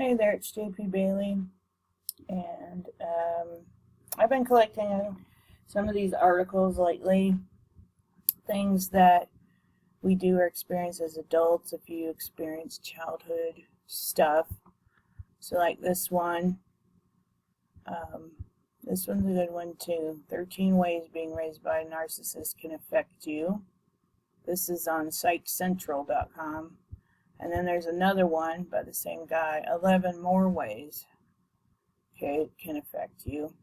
Hey there, it's JP Bailey, and I've been collecting some of these articles lately, things that we do or experience as adults if you experience childhood stuff. So, like um, this one's a good one too. 13 ways being raised by a narcissist can affect you. This is on psychcentral.com. And then there's another one by the same guy, 11 more ways it can affect you.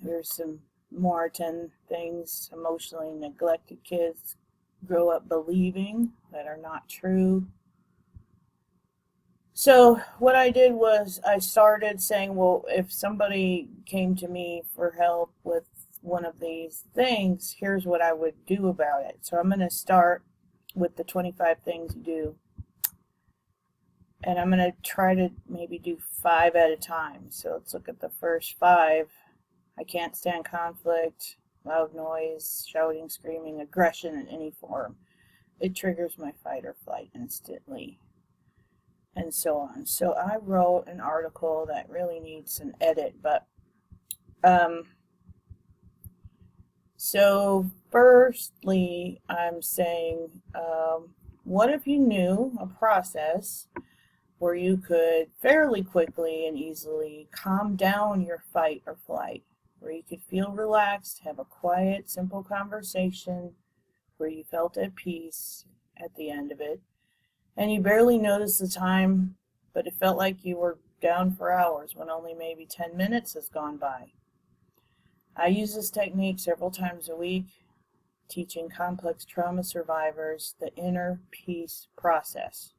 Here's some more 10 things emotionally neglected kids grow up believing that are not true. So what I did was I started saying, well, if somebody came to me for help with one of these things, here's what I would do about it. So I'm going to start with the 25 things you do. And I'm going to try to maybe do 5 at a time. So let's look at the first 5. I can't stand conflict, loud noise, shouting, screaming, aggression in any form. It triggers my fight or flight instantly, and so on. So I wrote an article that really needs an edit, but so firstly, I'm saying, what if you knew a process where you could fairly quickly and easily calm down your fight or flight, where you could feel relaxed, have a quiet, simple conversation, where you felt at peace at the end of it, and you barely noticed the time, but it felt like you were down for hours when only maybe 10 minutes has gone by. I use this technique several times a week, teaching complex trauma survivors the inner peace process.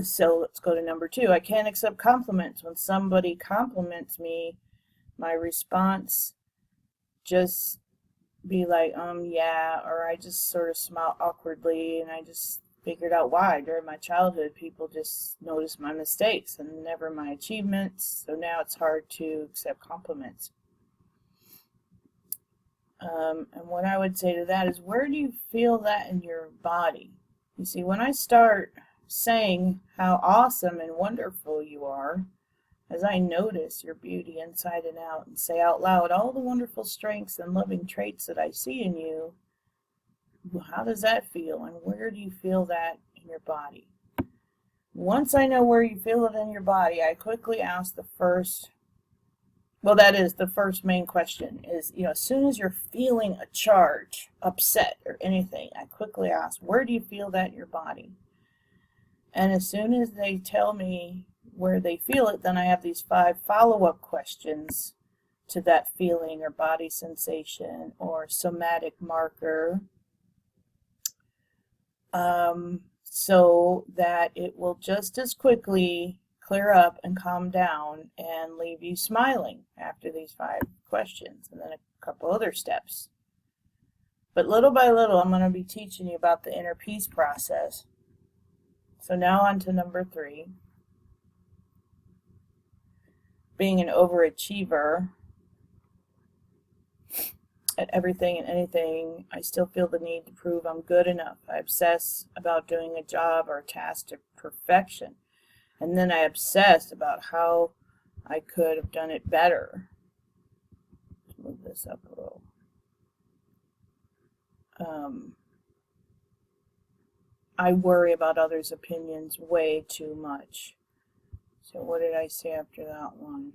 So let's go to number 2. I can't accept compliments. When somebody compliments me, my response just be like, yeah, or I just sort of smile awkwardly, and I just figured out why. During my childhood, people just noticed my mistakes and never my achievements, so now it's hard to accept compliments. And what I would say to that is, where do you feel that in your body? You see, when I start saying how awesome and wonderful you are, as I notice your beauty inside and out, and say out loud all the wonderful strengths and loving traits that I see in you, how does that feel, and where do you feel that in your body? Once I know where you feel it in your body, I quickly ask the first main question is, as soon as you're feeling a charge, upset, or anything, I quickly ask, where do you feel that in your body? And as soon as they tell me where they feel it, then I have these 5 follow-up questions to that feeling or body sensation or somatic marker, so that it will just as quickly clear up and calm down and leave you smiling after these 5 questions, and then a couple other steps. But little by little, I'm going to be teaching you about the inner peace process. So now on to number 3. Being an overachiever at everything and anything, I still feel the need to prove I'm good enough. I obsess about doing a job or a task to perfection. And then I obsess about how I could have done it better. Let's move this up a little. I worry about others' opinions way too much. So what did I say after that one?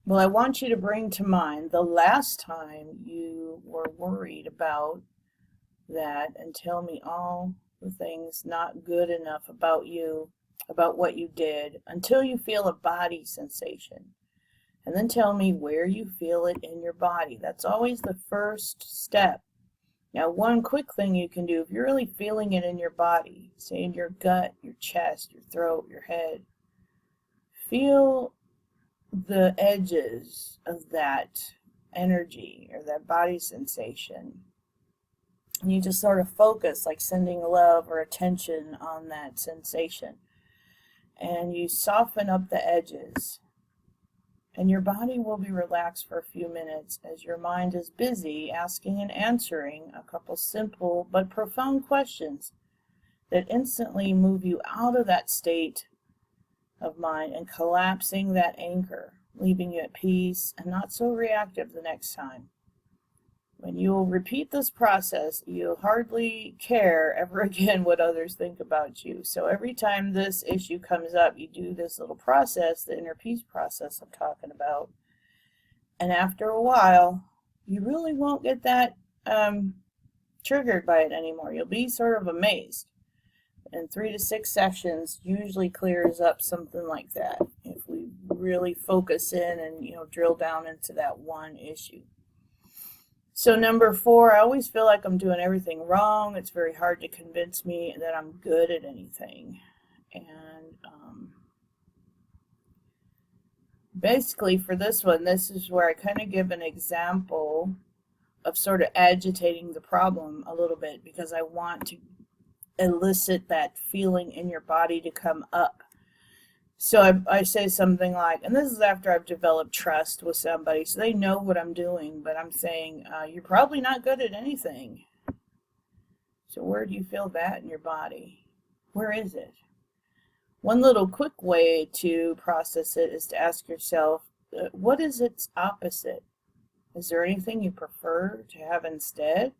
Well, I want you to bring to mind the last time you were worried about that, and tell me all the things not good enough about you, about what you did, until you feel a body sensation. And then tell me where you feel it in your body. That's always the first step. Now, one quick thing you can do, if you're really feeling it in your body, say in your gut, your chest, your throat, your head, feel the edges of that energy or that body sensation. And you just sort of focus, like sending love or attention on that sensation. And you soften up the edges. and your body will be relaxed for a few minutes as your mind is busy asking and answering a couple simple but profound questions that instantly move you out of that state of mind and collapsing that anchor, leaving you at peace and not so reactive the next time. When you will repeat this process, you'll hardly care ever again what others think about you. So every time this issue comes up, you do this little process, the inner peace process I'm talking about. And after a while, you really won't get that triggered by it anymore. You'll be sort of amazed. And 3 to 6 sessions usually clears up something like that if we really focus in and drill down into that one issue. So number 4, I always feel like I'm doing everything wrong. It's very hard to convince me that I'm good at anything. And basically for this one, this is where I kind of give an example of sort of agitating the problem a little bit, because I want to elicit that feeling in your body to come up. So I say something like, and this is after I've developed trust with somebody, so they know what I'm doing, but I'm saying, you're probably not good at anything. So where do you feel that in your body? Where is it? One little quick way to process it is to ask yourself, what is its opposite? Is there anything you prefer to have instead?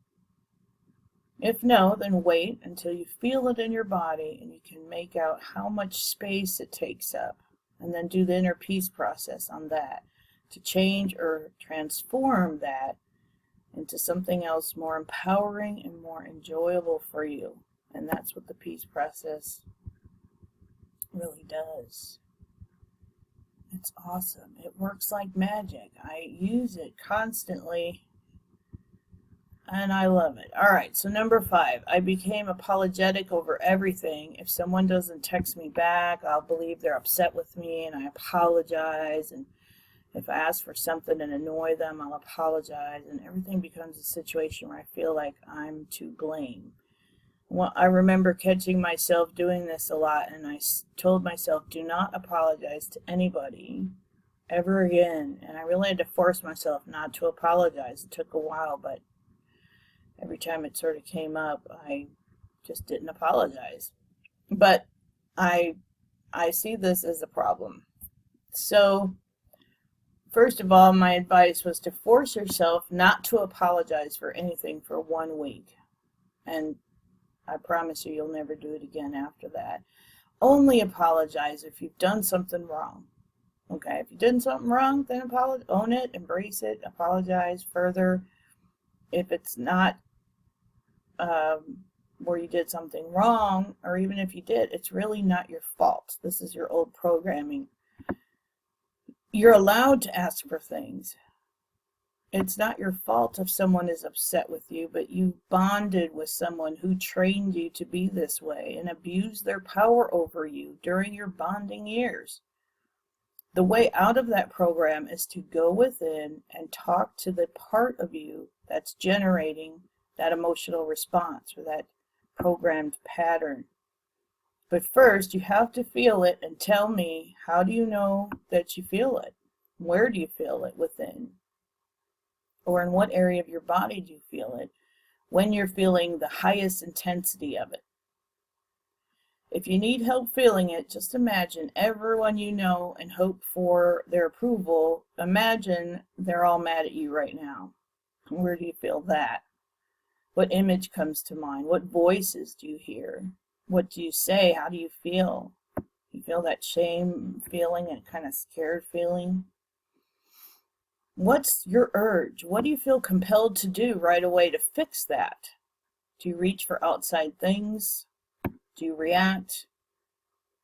If no, then wait until you feel it in your body and you can make out how much space it takes up, and then do the inner peace process on that to change or transform that into something else more empowering and more enjoyable for you. And that's what the peace process really does. It's awesome. It works like magic. I use it constantly and I love it. All right, so number 5, I became apologetic over everything. If someone doesn't text me back, I'll believe they're upset with me and I apologize. And if I ask for something and annoy them, I'll apologize. And everything becomes a situation where I feel like I'm to blame. Well, I remember catching myself doing this a lot, and I told myself, do not apologize to anybody ever again. And I really had to force myself not to apologize. It took a while, but every time it sort of came up, I just didn't apologize. But I see this as a problem. So, first of all, my advice was to force yourself not to apologize for anything for 1 week. And I promise you'll never do it again after that. Only apologize if you've done something wrong. Okay, if you did something wrong, then own it, embrace it, apologize further. If it's not where you did something wrong, or even if you did, it's really not your fault. This is your old programming. You're allowed to ask for things. It's not your fault if someone is upset with you, but you bonded with someone who trained you to be this way and abused their power over you during your bonding years. The way out of that program is to go within and talk to the part of you that's generating that emotional response or that programmed pattern. But first, you have to feel it and tell me, how do you know that you feel it? Where do you feel it within? Or in what area of your body do you feel it when you're feeling the highest intensity of it? If you need help feeling it, just imagine everyone you know and hope for their approval. Imagine they're all mad at you right now. Where do you feel that? What image comes to mind? What voices do you hear? What do you say? How do you feel? You feel that shame feeling and kind of scared feeling? What's your urge? What do you feel compelled to do right away to fix that? Do you reach for outside things? Do you react?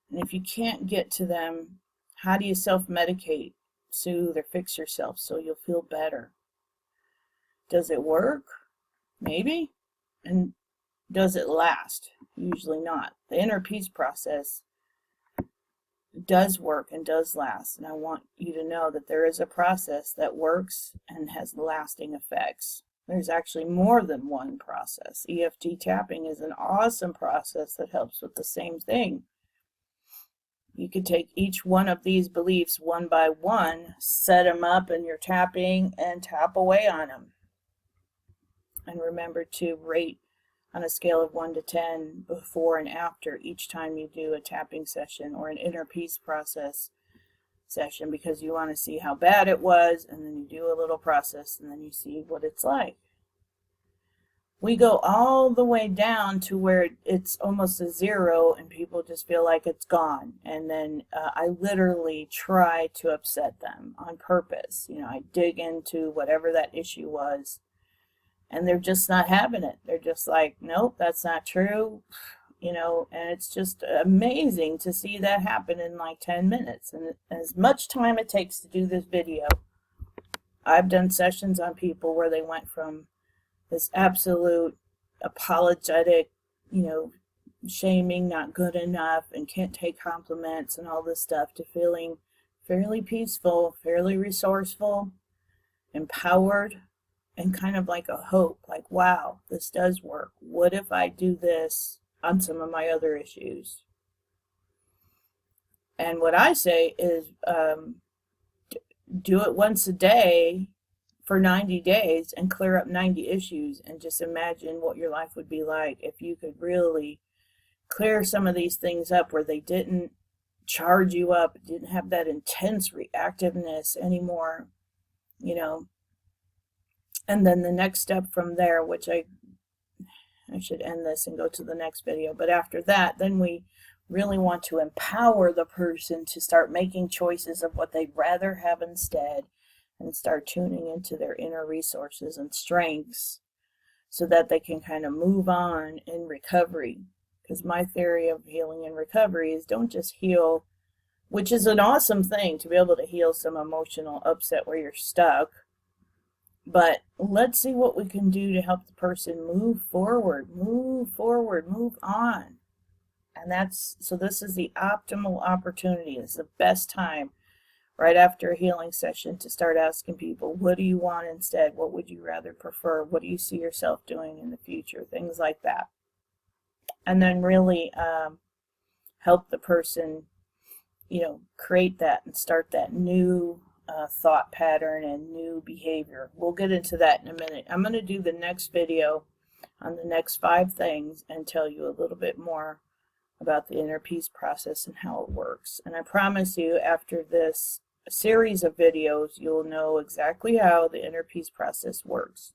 And if you can't get to them, how do you self-medicate, soothe, or fix yourself so you'll feel better? Does it work? Maybe. And does it last? Usually not. The inner peace process does work and does last. And I want you to know that there is a process that works and has lasting effects. There's actually more than one process. EFT tapping is an awesome process that helps with the same thing. You could take each one of these beliefs one by one, set them up in your tapping, and tap away on them. And remember to rate on a scale of 1 to 10 before and after each time you do a tapping session or an inner peace process session, because you want to see how bad it was, and then you do a little process, and then you see what it's like. We go all the way down to where it's almost a 0 and people just feel like it's gone. And then I literally try to upset them on purpose. You know, I dig into whatever that issue was, and they're just not having it. They're just like, nope, that's not true. You know, and it's just amazing to see that happen in like 10 minutes. And as much time it takes to do this video, I've done sessions on people where they went from this absolute apologetic, you know, shaming, not good enough, and can't take compliments and all this stuff, to feeling fairly peaceful, fairly resourceful, empowered, and kind of like a hope, like, wow, this does work. What if I do this on some of my other issues? And what I say is do it once a day for 90 days and clear up 90 issues, and just imagine what your life would be like if you could really clear some of these things up where they didn't charge you up, didn't have that intense reactiveness anymore, you know. And then the next step from there, which I should end this and go to the next video, but after that, then we really want to empower the person to start making choices of what they'd rather have instead, and start tuning into their inner resources and strengths so that they can kind of move on in recovery. Because my theory of healing and recovery is, don't just heal, which is an awesome thing to be able to heal some emotional upset where you're stuck, but let's see what we can do to help the person move forward, move on. And so this is the optimal opportunity. It's the best time right after a healing session to start asking people, what do you want instead? What would you rather prefer? What do you see yourself doing in the future? Things like that. And then really help the person, you know, create that and start that new thought pattern and new behavior. We'll get into that in a minute. I'm going to do the next video on the next 5 things and tell you a little bit more about the inner peace process and how it works. And I promise you, after this series of videos, you'll know exactly how the inner peace process works.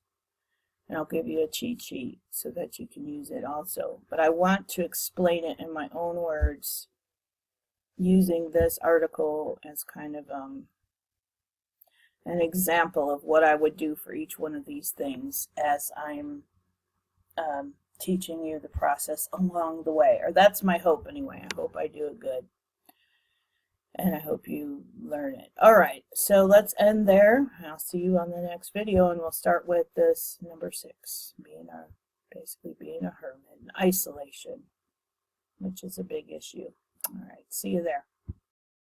And I'll give you a cheat sheet so that you can use it also. But I want to explain it in my own words, using this article as kind of an example of what I would do for each one of these things as I'm teaching you the process along the way. Or that's my hope anyway. I hope I do it good. And I hope you learn it. All right, so let's end there. I'll see you on the next video, and we'll start with this number 6, basically being a hermit, isolation, which is a big issue. All right, see you there.